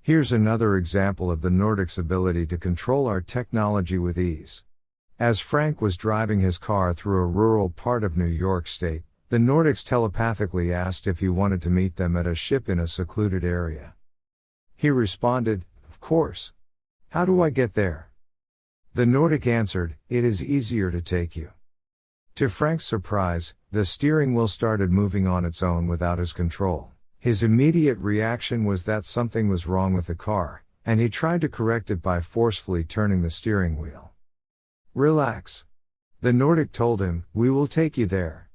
Here's another example of the Nordic's ability to control our technology with ease. As Frank was driving his car through a rural part of New York State, the Nordics telepathically asked if he wanted to meet them at a ship in a secluded area. He responded, "Of course. How do I get there?" The Nordic answered, "It is easier to take you." To Frank's surprise, the steering wheel started moving on its own without his control. His immediate reaction was that something was wrong with the car, and he tried to correct it by forcefully turning the steering wheel. "Relax." The Nordic told him, "We will take you there.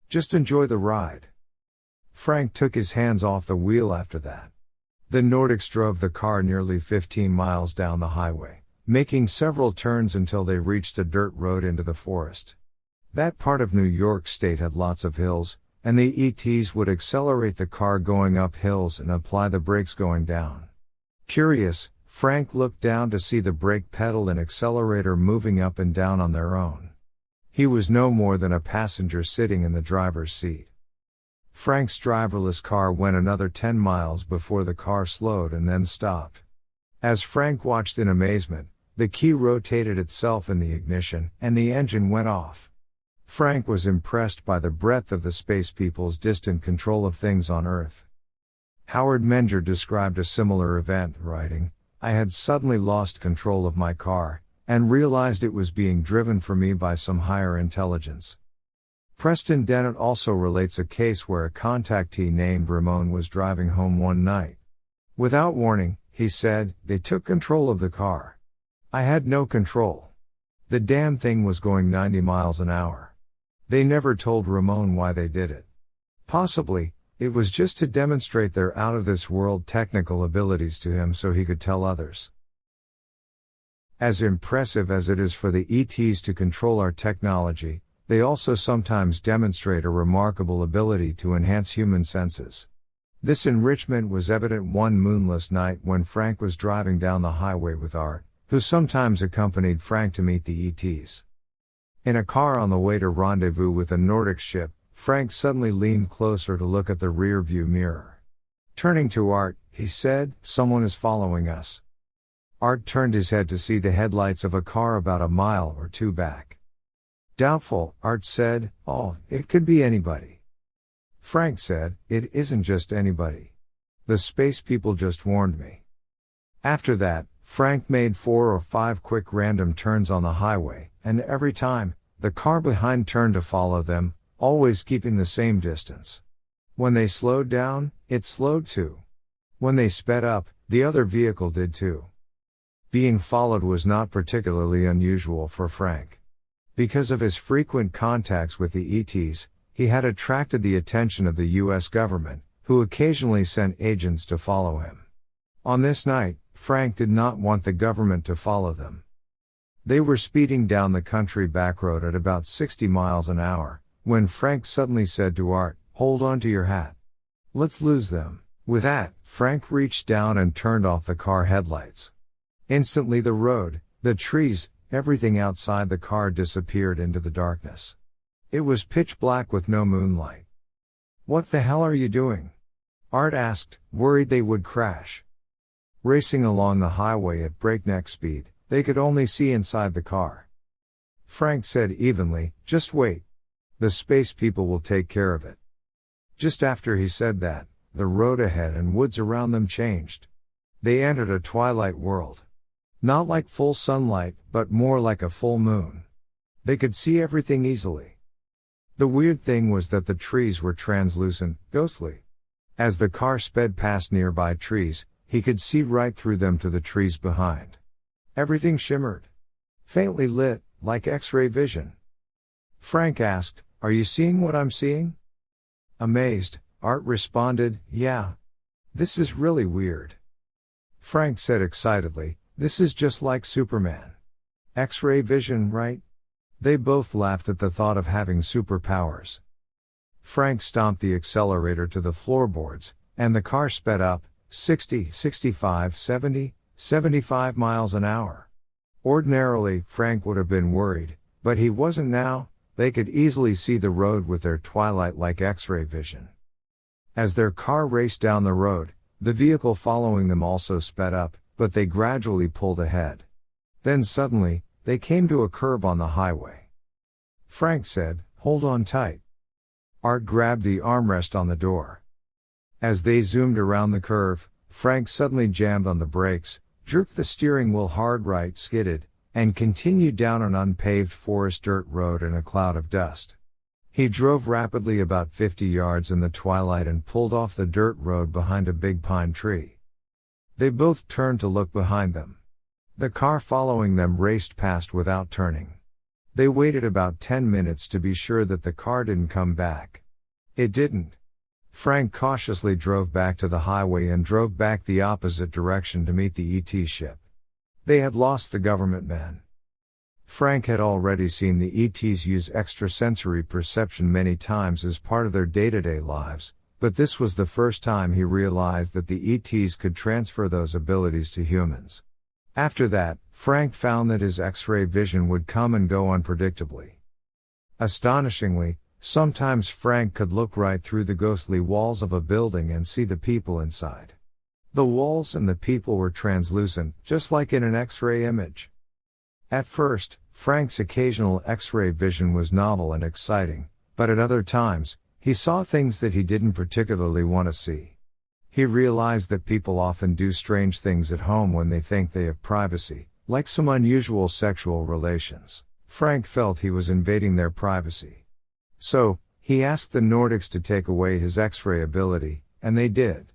Just enjoy the ride." Frank took his hands off the wheel after that. The Nordics drove the car nearly 15 miles down the highway, making several turns until they reached a dirt road into the forest. That part of New York State had lots of hills, and the ETs would accelerate the car going up hills and apply the brakes going down. Curious, Frank looked down to see the brake pedal and accelerator moving up and down on their own. He was no more than a passenger sitting in the driver's seat. Frank's driverless car went another 10 miles before the car slowed and then stopped. As Frank watched in amazement, the key rotated itself in the ignition, and the engine went off. Frank was impressed by the breadth of the space people's distant control of things on Earth. Howard Menger described a similar event, writing, "I had suddenly lost control of my car, and realized it was being driven for me by some higher intelligence." Preston Dennett also relates a case where a contactee named Ramon was driving home one night. "Without warning," he said, "they took control of the car. I had no control. The damn thing was going 90 miles an hour. They never told Ramon why they did it. Possibly, it was just to demonstrate their out-of-this-world technical abilities to him so he could tell others." As impressive as it is for the ETs to control our technology, they also sometimes demonstrate a remarkable ability to enhance human senses. This enrichment was evident one moonless night when Frank was driving down the highway with Art, who sometimes accompanied Frank to meet the ETs. In a car on the way to rendezvous with a Nordic ship, Frank suddenly leaned closer to look at the rear-view mirror. Turning to Art, he said, "Someone is following us." Art turned his head to see the headlights of a car about a mile or two back. Doubtful, Art said, "Oh, it could be anybody." Frank said, "It isn't just anybody. The space people just warned me." After that, Frank made 4 or 5 quick random turns on the highway, and every time, the car behind turned to follow them, always keeping the same distance. When they slowed down, it slowed too. When they sped up, the other vehicle did too. Being followed was not particularly unusual for Frank. Because of his frequent contacts with the ETs, he had attracted the attention of the US government, who occasionally sent agents to follow him. On this night, Frank did not want the government to follow them. They were speeding down the country backroad at about 60 miles an hour, when Frank suddenly said to Art, "Hold on to your hat. Let's lose them." With that, Frank reached down and turned off the car headlights. Instantly the road, the trees, everything outside the car disappeared into the darkness. It was pitch black with no moonlight. "What the hell are you doing?" Art asked, worried they would crash. Racing along the highway at breakneck speed, they could only see inside the car. Frank said evenly, "Just wait. The space people will take care of it." Just after he said that, the road ahead and woods around them changed. They entered a twilight world. Not like full sunlight, but more like a full moon. They could see everything easily. The weird thing was that the trees were translucent, ghostly. As the car sped past nearby trees, he could see right through them to the trees behind. Everything shimmered. Faintly lit, like X-ray vision. Frank asked, "Are you seeing what I'm seeing?" Amazed, Art responded, "Yeah. This is really weird." Frank said excitedly, "This is just like Superman. X-ray vision, right?" They both laughed at the thought of having superpowers. Frank stomped the accelerator to the floorboards, and the car sped up, 60, 65, 70, 75 miles an hour. Ordinarily, Frank would have been worried, but he wasn't now. They could easily see the road with their twilight-like X-ray vision. As their car raced down the road, The vehicle following them also sped up, but they gradually pulled ahead. Then suddenly, they came to a curb on the highway. Frank said, "Hold on tight." Art grabbed the armrest on the door. As they zoomed around the curve, Frank suddenly jammed on the brakes, jerked the steering wheel hard right, skidded, and continued down an unpaved forest dirt road in a cloud of dust. He drove rapidly about 50 yards in the twilight and pulled off the dirt road behind a big pine tree. They both turned to look behind them. The car following them raced past without turning. They waited about 10 minutes to be sure that the car didn't come back. It didn't. Frank cautiously drove back to the highway and drove back the opposite direction to meet the ET ship. They had lost the government man. Frank had already seen the ETs use extrasensory perception many times as part of their day-to-day lives, but this was the first time he realized that the ETs could transfer those abilities to humans. After that, Frank found that his X-ray vision would come and go unpredictably. Astonishingly, sometimes Frank could look right through the ghostly walls of a building and see the people inside. The walls and the people were translucent, just like in an X-ray image. At first, Frank's occasional X-ray vision was novel and exciting, but at other times, he saw things that he didn't particularly want to see. He realized that people often do strange things at home when they think they have privacy, like some unusual sexual relations. Frank felt he was invading their privacy. So, he asked the Nordics to take away his X-ray ability, and they did.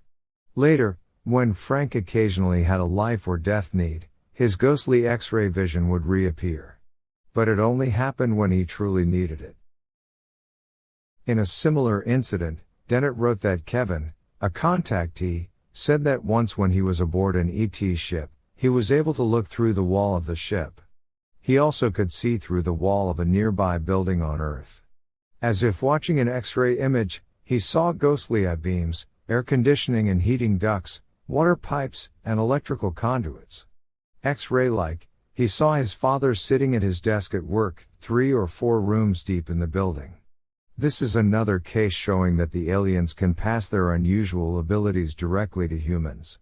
Later, when Frank occasionally had a life or death need, his ghostly X-ray vision would reappear. But it only happened when he truly needed it. In a similar incident, Dennett wrote that Kevin, a contactee, said that once when he was aboard an ET ship, he was able to look through the wall of the ship. He also could see through the wall of a nearby building on Earth. As if watching an X-ray image, he saw ghostly I-beams, air conditioning and heating ducts, water pipes, and electrical conduits. X-ray-like, he saw his father sitting at his desk at work, 3 or 4 rooms deep in the building. This is another case showing that the aliens can pass their unusual abilities directly to humans.